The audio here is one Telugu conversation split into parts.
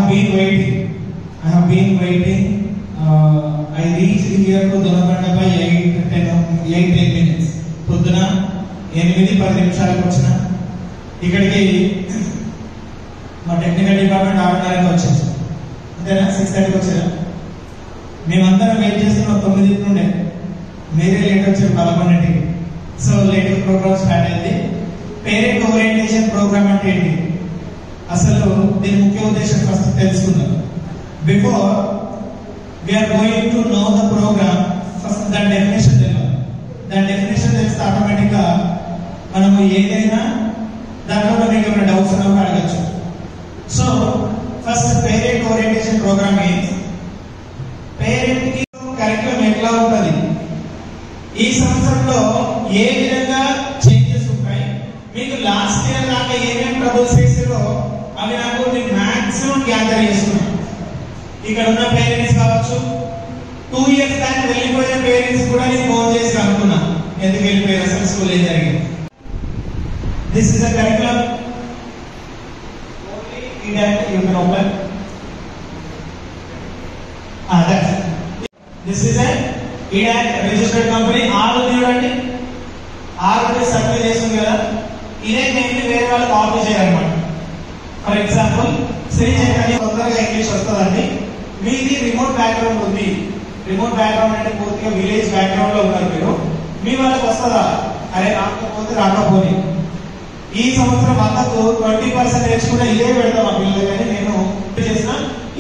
been waiting. I have been waiting. I reached here to Donaganda by 8-10 minutes. పొద్దున 8-10 నిమిషాలకు వచ్చిన ఇక్కడికి మా టెక్నికల్ డిపార్ట్మెంట్ 6:30కి వచ్చేసి అంతేనా 6:30కి వచ్చారా? మేమందరం వెయిట్ చేస్తున్నాం 9 నుండే. మీరే లేట్ వచ్చారు 11కి. సో లేట్ ప్రోగ్రామ్ స్టార్ట్ అయింది. పేరెంట్ ఓరియంటేషన్ ప్రోగ్రామ్ అంటే ఏంటి, అసలు దీని ముఖ్య ఉద్దేశం ఫస్ట్ తెలుసుకుందాం. Before we are going to know the program, first దాని డెఫినేషన్ తెలియాలి. దాని డెఫినేషన్ తెలిస్తే ఆటోమేటిక్ గా మనము ఏదైనా దాంట్లో మీకు ఏమైనా డౌట్స్ ఉన్నా కూడా అడగచ్చు. So first parent orientation program means parent కి కరికులం ఎట్లా ఉంటుంది, ఈ సంవత్సరంలో ఏ విధంగా చేంజెస్ ఉంటాయి, మీకు లాస్ట్ ఇయర్ దాకా ఏమేమి ట్రబుల్స్ చేసారో అవి నాకు నేను మాక్సిమం గ్యాదర్ చేస్తున్నాను. ఇక్కడ ఉన్న పేరెంట్స్ కావచ్చు, 2 years దాకా వెళ్ళిపోయిన పేరెంట్స్ కూడా నేను ఫోన్ చేసి అనుకున్నా ఎందుకు వెళ్ళిపోయారు, అసలు స్కూల్ ఏం జరిగింది. This is a curriculum only in you can open. This is a ఇడాక్ రిజిస్టర్డ్ కంపెనీ. 6 చూడండి, 6 సర్వే చేస్తుంది కదా, ఇదే నేను వేరే వాళ్ళకి కాపీ చేయాలన్నమాట. ఫర్ ఎగ్జాంపుల్ శ్రీ చైతన్య తొందరగా ఇంగ్లీష్ వస్తుందండి, మీది రిమోట్ బ్యాక్గ్రౌండ్ ఉంది. రిమోట్ బ్యాక్గ్రౌండ్ అంటే పూర్తిగా విలేజ్ బ్యాక్గ్రౌండ్ లో ఉన్నారు మీరు, మీ వాళ్ళకి వస్తుందా? అరే రాకపోతే రాకపోని. ఈ సంవత్సరం అందరూ 20% కూడా ఇదే పెడతాం ఆ పిల్లలు. కానీ నేను చేసిన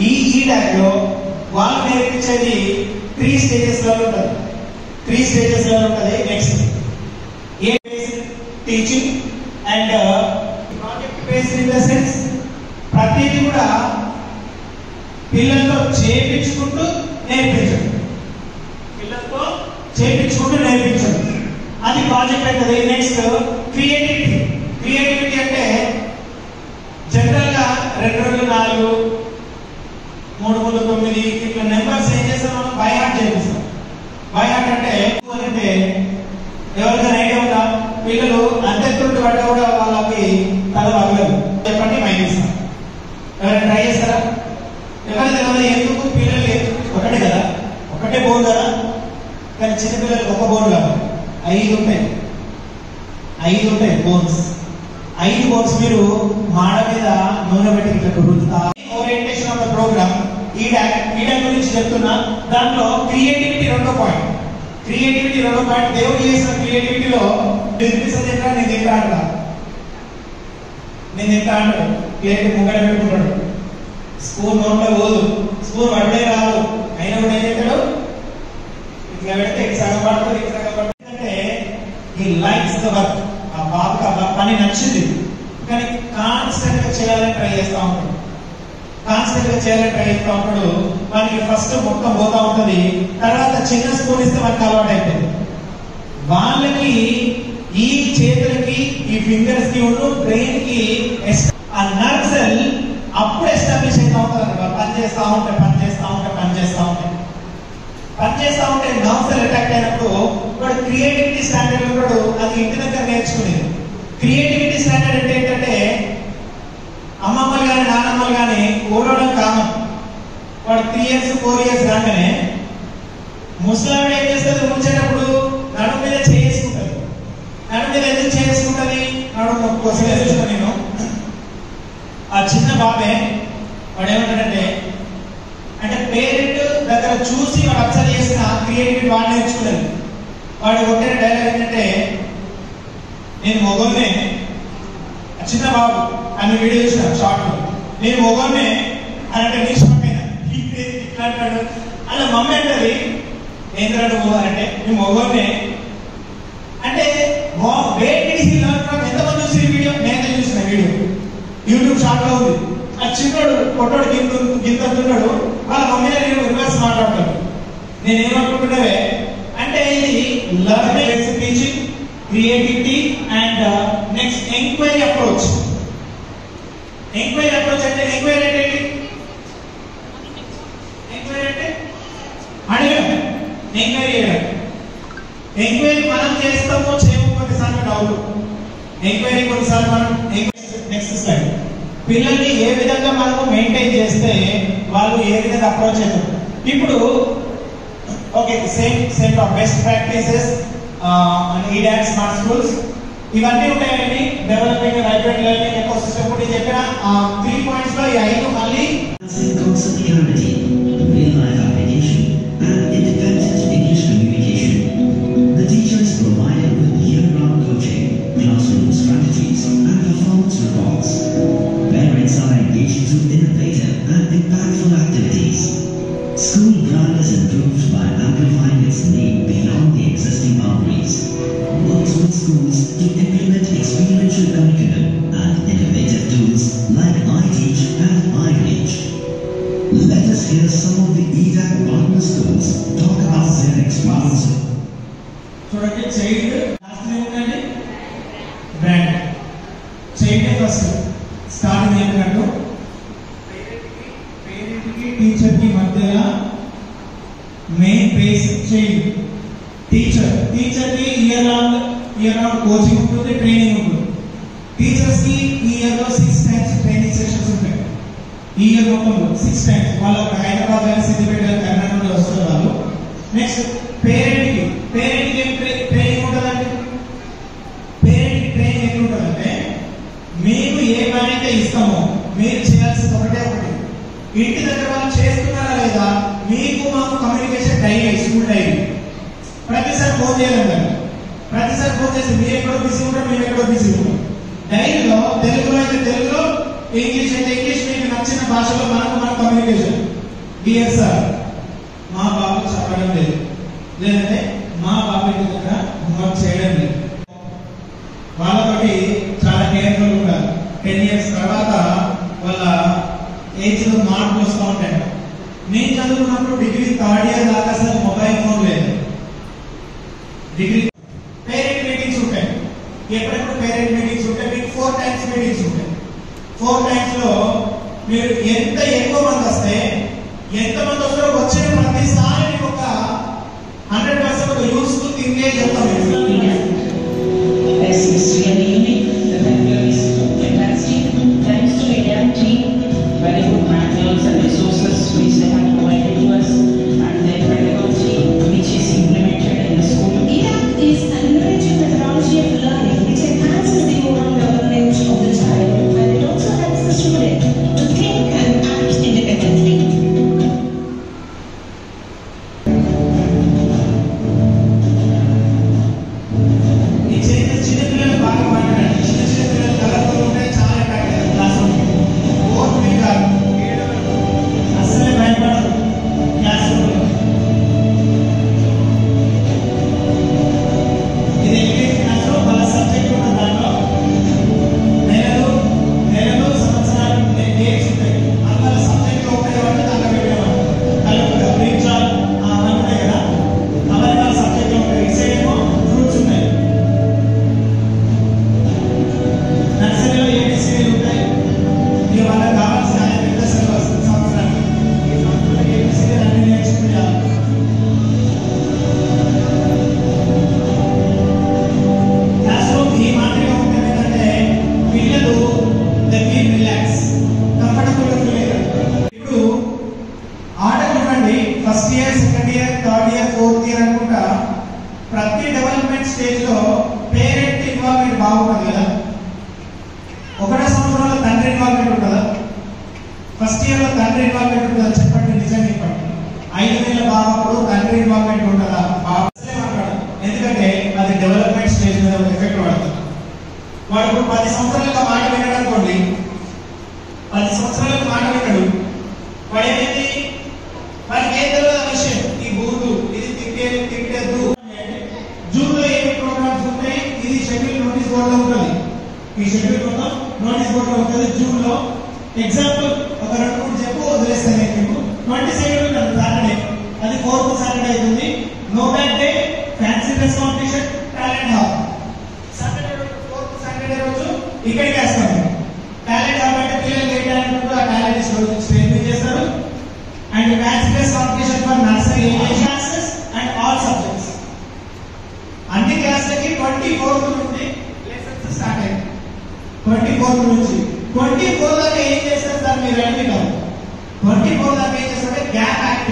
ఈ డాక్ లో వాళ్ళు నేర్పించేది 3 stages లో ఉంటుంది. 3 stages లో ఉంటుంది. Next A based teaching and project based in the sense ప్రతిదీ కూడా పిల్లలతో చేయించుకుంటూ నేర్పించండి, పిల్లలతో చేయించుకుంటూ నేర్పించండి, అది ప్రాజెక్ట్ అవుతుంది. Next creativity. క్రియేటివిటీ అంటే జనరల్ గా 2 4 3 9 ఇట్లా నెంబర్స్ ఏం చేస్తాం మనం బై హార్ట్ చేపిస్తాం. బై హార్ట్ అంటే ఎవరికైనా ఐడియా ఉందా? పిల్లలు అంత్యకృతి పడ్డ కూడా వాళ్ళకి తల అవ్వలేదు చెప్పండి, మైండ్ ఇస్తాం. ఎవరైనా ట్రై చేస్తారా? ఎవరైనా తెలియదు. ఎందుకు? పిల్లలు ఒకటే కదా, ఒకటే బోన్ కదా, కానీ చిన్నపిల్లలకు ఒక బోన్ కాదు, 5 ఉంటాయి. 5 ఉంటాయి బోన్స్. 5 బోన్స్ మీరు మాడ మీద నూనె పెట్టి ఇట్లా రుద్దుతా. ఓరియంటేషన్ ఆఫ్ ద ప్రోగ్రామ్ ఈడాక్ గురించి చెప్తున్నా. దాంట్లో క్రియేటివిటీ 2వ పాయింట్. క్రియేటివిటీ 2వ పాయింట్. దేవుడు చేసిన క్రియేటివిటీలో బిజినెస్ దగ్గర నేను దగ్గర ఆడతా, నేను ఎంత అంటాడు ప్లేట్ ముంగడ పెట్టుకుంటాడు, స్పూన్ నోట్లో పోదు, స్పూన్ పడ్డే రాదు, అయినా కూడా ఏం చేస్తాడు ఇట్లా పెడితే ఇటు సగం పడుతుంది, ఇటు సగం పడుతుంది. అంటే ఈ లైక్స్ ద వర్క్. ఆ బాబుకి ఆ పని నచ్చింది, కానీ కాన్స్టెంట్ గా చేయాలని ట్రై చేస్తా ఉంటాడు. కాన్స్టెంట్ గా చేయాలని ట్రై చేస్తా ఉంటాడు. మనకి ఫస్ట్ మొత్తం పోతా ఉంటది, తర్వాత చిన్న స్పూన్ ఇస్తే మనకి అలవాటు అయిపోయింది. వాళ్ళకి ఈ చేతులకి ఈ ఫింగర్స్ కి ఉన్న బ్రెయిన్ కి ఆ నర్వ్ సెల్ అప్పుడు ఎస్టాబ్లిష్ అవుతా ఉంటుంది అన్నమాట. పనిచేస్తా ఉంటే నర్వ్ సెల్ అటాక్ అయినప్పుడు వాడు క్రియేటివిటీ స్టాండర్డ్ ఉంటాడు. అది ఇంటి దగ్గర నేర్చుకునేది. క్రియేటివిటీ స్టాండర్డ్ అంటే ఏంటంటే అమ్మమ్మలు కానీ నాన్నమ్మలు కానీ ఓడవడం కామన్. వాడు 3 years 4 years రాగానే ముసలావిడ ఏం చేస్తుంది, ఉంచేటప్పుడు నడుము మీద చేసుకుంటుంది. నడుము మీద ఎందుకు చేసుకుంటుంది? నడుము కోసం వేసుకుంటాను నేను. ఆ చిన్న బాబే వాడు ఏమంటాడంటే, అంటే పేరెంట్ దగ్గర చూసి వాడు అబ్జర్వ్ చేసిన క్రియేటివిటీ వాడు నేర్చుకున్నది. వాడు కొట్టిన డైలాగ్ ఏంటంటే, నేను మొగల్నే, చిన్న బాబు అన్ని వీడియో చూసిన షార్ట్ లో, నేను మొగల్నే అని అంటే నిష్పక్కైనా ఇట్లా అంటాడు. అలా మమ్మీ అంటది ఏంటంటే అంటే నేను మొగల్నే అంటే ఎంతమంది చూసిన వీడియో? నేనే చూసిన వీడియో, యూట్యూబ్ షార్ట్ లో ఉంది. ఆ చిన్నోడు పొట్టోడు గింతున్నాడు, వాళ్ళ మమ్మీనే నేను రివర్స్ మాట్లాడతాను. నేనేమనుకుంటున్నావే అంటే ఇది learning, teaching, creativity and next enquiry approach. Enquiry approach అంటే ఎంక్వైరీ అంటే ఏంటి? ఎంక్వైరీ అంటే అడగడం, ఎంక్వైరీ చేయడం. ఎంక్వైరీ మనం చేస్తామో చేయము కొన్నిసార్లు డౌట్. ఎంక్వైరీ కొన్నిసార్లు మనం నెక్స్ట్ స్లైడ్ పిల్లల్ని ఏ విధంగా మనము మెయింటైన్ చేస్తే వాళ్ళు ఏ విధంగా అప్రోచ్ అవుతారు. ఇప్పుడు ఓకే, సేమ్ బెస్ట్ ప్రాక్టీసెస్ ఈడాక్ స్మార్ట్ స్కూల్స్ ఇవన్నీ ఉంటాయండి. డెవలపింగ్ వైబ్రెంట్ లెర్నింగ్ ఎకోసిస్టమ్ కూడా చెప్పిన 3 points లో ఈ 5 మళ్ళీ School brand is improved by amplifying its name beyond the existing boundaries. Works with schools to implement experiential curriculum and innovative tools like iTeach and iReach. Let us hear some of the EDAC partner schools talk about their experience. చూడండి, చైల్డ్ లాస్ట్ ఏముందండి? బ్రాండ్. చైల్డ్ ఫస్ట్ స్టార్టింగ్ ఏంటంటే టీచర్ కి మధ్యలో మెయిన్ బేసిక్ చైల్డ్. టీచర్ కి ఇయర్ రౌండ్ కోచింగ్ ఉంటుంది, ట్రైనింగ్ ఉంటుంది. టీచర్స్ కి ఈ ఇయర్ లో 6 times ట్రైనింగ్ సెషన్స్ ఉంటాయి. ఈ ఇయర్ మొత్తంలో 6 times. వాళ్ళు హైదరాబాద్ కానీ సిద్దిపేట కర్ణాటక నుండి వస్తారు వాళ్ళు. నెక్స్ట్ పేరెంట్ కి ట్రైనింగ్ ఉంటుందండి. పేరెంట్ కి ట్రైనింగ్ ఎట్లా ఉంటుందంటే, మీకు ఏ పని అయితే ఇస్తామో మీరు చేయాల్సింది ఒకటే ఒకటి. ఇంటి దగ్గర వాళ్ళు చేస్తున్నారా లేదా మీకు మాకు కమ్యూనికేషన్ డైలీ, స్కూల్ డైలీ. ప్రతిసారి ఫోన్ చేయలేదు, ప్రతిసారి ఫోన్ చేసి మీరు ఎక్కడో బిజీ ఉంటారు, మేము ఎక్కడో బిజీ ఉంటాం. డైలీలో తెలుగులో అయితే తెలుగులో, ఇంగ్లీష్ అయితే ఇంగ్లీష్, మీకు నచ్చిన భాషలో మనం కమ్యూనికేషన్. డియర్ సార్, మా బాబు చదవడం లేదు, లేదంటే మా బాబు ఇంటి దగ్గర హోంవర్క్ చేయడం లేదు. వాళ్ళతోటి చాలా కేర్ఫుల్ ఉండాలి. 10 years తర్వాత వాళ్ళ ఏజ్ లో మార్పులు వస్తూ ఉంటాయి. నేను చదువుకున్నప్పుడు డిగ్రీ 3rd year దాకా అసలు మొబైల్ ఫోన్ లేదు. డిగ్రీ పేరెంట్ మీటింగ్స్ ఉంటాయి. ఎప్పుడెప్పుడు పేరెంట్ మీటింగ్స్ ఉంటాయి? మీకు 4 times మీటింగ్స్ ఉంటాయి. 4 times లో మీరు ఎంత ఎక్కువ మంది వస్తే, ఎంతమంది వస్తారో వచ్చిన ప్రతిసారి మీకు ఒక 100% ఒక యూస్ఫుల్ థింగే చెప్తాం. Very good manuals and resources which they have provided to us, and their pedagogy which is implemented in the school. EDAC is an innovative methodology of learning which enhances the overall development of the child, and it also helps the student to think and act independently. First year, second year, third year, fourth year అనుకుంటా ప్రతి డెవలప్మెంట్ స్టేజ్ లో పేరెంట్ ఇన్వాల్వ్మెంట్ బాగుంటుంది కదా. ఒకటే సంవత్సరంలో తండ్రి ఇన్వాల్వ్మెంట్ ఉంటుందా? ఫస్ట్ ఇయర్ లో తండ్రి ఇన్వాల్వ్మెంట్ ఉంటుందా? చెప్పండి, నిజంగా చెప్పండి. 5 నెలల బాబప్పుడు తండ్రి ఇన్వాల్వ్మెంట్ ఉంటుందా? బాబులే మాట్లాడు. ఎందుకంటే అది డెవలప్మెంట్ స్టేజ్ మీద ఎఫెక్ట్ పడుతుంది. వాడు 10 సంవత్సరాలకు మాట వినడం అనుకోండి, 10 సంవత్సరాలకు మాట వినడు. వాడు ఏమైంది? వాడికి ఏం తెలియదు విషయం. ఈ బూదు ఇది తిట్టేద్దు. జూన్ లో ఏమి ప్రోగ్రామ్స్ ఉంటాయి? ఇది షెడ్యూల్ నోటీస్ బోర్డు లో ఉంటుంది. ఈ షెడ్యూల్ మొత్తం నోటీస్ బోర్డు లో ఉంటుంది. జూన్ లో ఎగ్జాంపుల్ ఒక 2-3 చెప్పు, వదిలేస్తాను. 22 ఉంటుంది సాటర్డే, అది 4th సాటర్డే అవుతుంది. No bag day, fancy dress competition, talent hall. Saturday 4th Saturday రోజు ఇక్కడికి వేస్తాం. టాలెంట్ హాల్ అంటే పిల్లలు ఏ టాలెంట్ ఆ టాలెంట్ స్ట్రెంగ్ చేస్తారు. And fancy dress competition for nursery classes and all subjects. అన్ని క్లాసులకి 24th నుండి లెసన్స్ స్టార్ట్ అయ్యాయి. 24th నుంచి 24 దాకా ఏం చేస్తారు సార్ మీరు అడిగినారు. 24 దాకా ఏం చేస్తారంటే గ్యాప్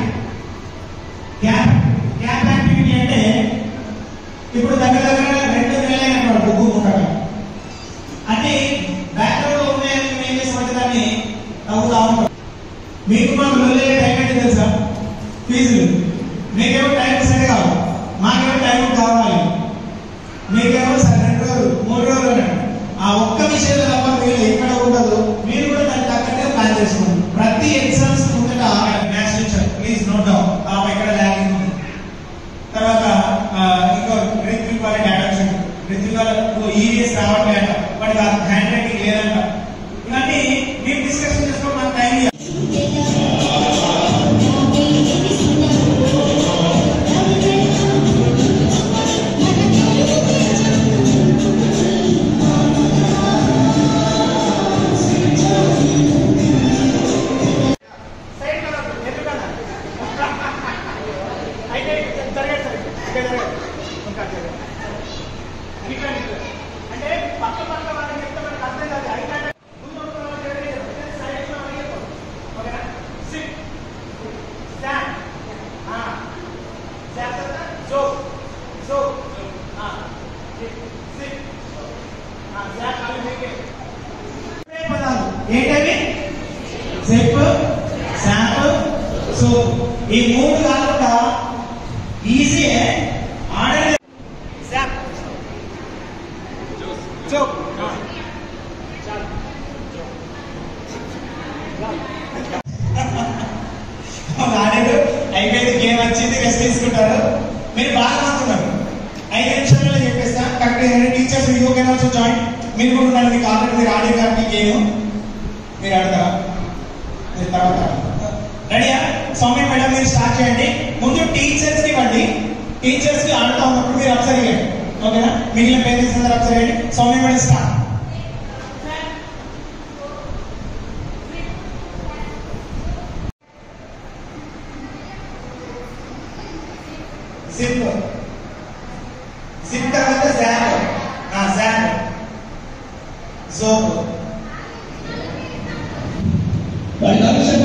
యాక్టివిటీ అంటే ఇప్పుడు దగ్గర 2 నెలలు బుక్కు ఉంటాడు అంటే బ్యాక్గ్రౌండ్ లో ఉన్నాయని మేము ఏం చేస్తామంటే దాన్ని నవ్వుతా ఉంటాం. మీకు మాకు వెళ్ళే టైం అంటే తెలుసా? ఫీజులు మీకేమో టైం సెట్ కావాలి, మాకేమో టైం కావాలి. మీకేమో 2 రోజులు 3 రోజులు అన్నాడు. ఆ ఒక్క విషయంలో తప్ప మీరు ఎక్కడ ఉండదు. మీరు కూడా దాన్ని తగ్గట్టుగా ప్లాన్ చేసుకోండి. ప్రతి ఎగ్జామ్స్ ముందట maths teacher please note down ఇక్కడ ల్యాగింగ్ ఉంది. తర్వాత ఇంకో రిత్విక్ వాళ్ళ డేటా రిత్విక్ వాళ్ళకు ఈవీఎస్ రావట్లేట, వాడికి హ్యాండ్ రైటింగ్ లేదంట. ఇవన్నీ మేము డిస్కషన్ చేసుకోవడం మనకు టైం ఇవ్వాలి. అంటే పక్క వాళ్ళకి చెప్తే మనకు అర్థం కాదు. ఓకేనా? SIT stand so so SIT పదాలు ఏంటవి? సెప్ శాంప్ సో ఈ 3 కాకుండా ఈజీ ఆర్డర్ శాంప్ Joke. అయిపోయింది, గేమ్ వచ్చింది, రెస్ట్ తీసుకుంటారు. మీరు బాగా మాట్లాడుతున్నారు. 5 నిమిషాలలో చెప్పేస్తా correct. Teachers you can also join. మీరు కూడా ఉండాలి. మీకు ఆల్రెడీ మీరు ఆడే కాబట్టి గేమ్ మీరు ఆడతారా? మీరు తర్వాత రెడీయా? సౌమ్య మేడం మీరు స్టార్ట్ చేయండి. ముందు టీచర్స్ కి ఇవ్వండి. టీచర్స్ కి ఆడుతూ ఉన్నప్పుడు మీరు అబ్జర్వ్ చేయండి. ఓకేనా? మిగిలిన పేరెంట్స్ అందరూ అబ్జర్వ్ చేయండి. Soumya madam start. SIP SIP తర్వాత జాంప్ జాంప్ సోప్ వాడికి అవసరం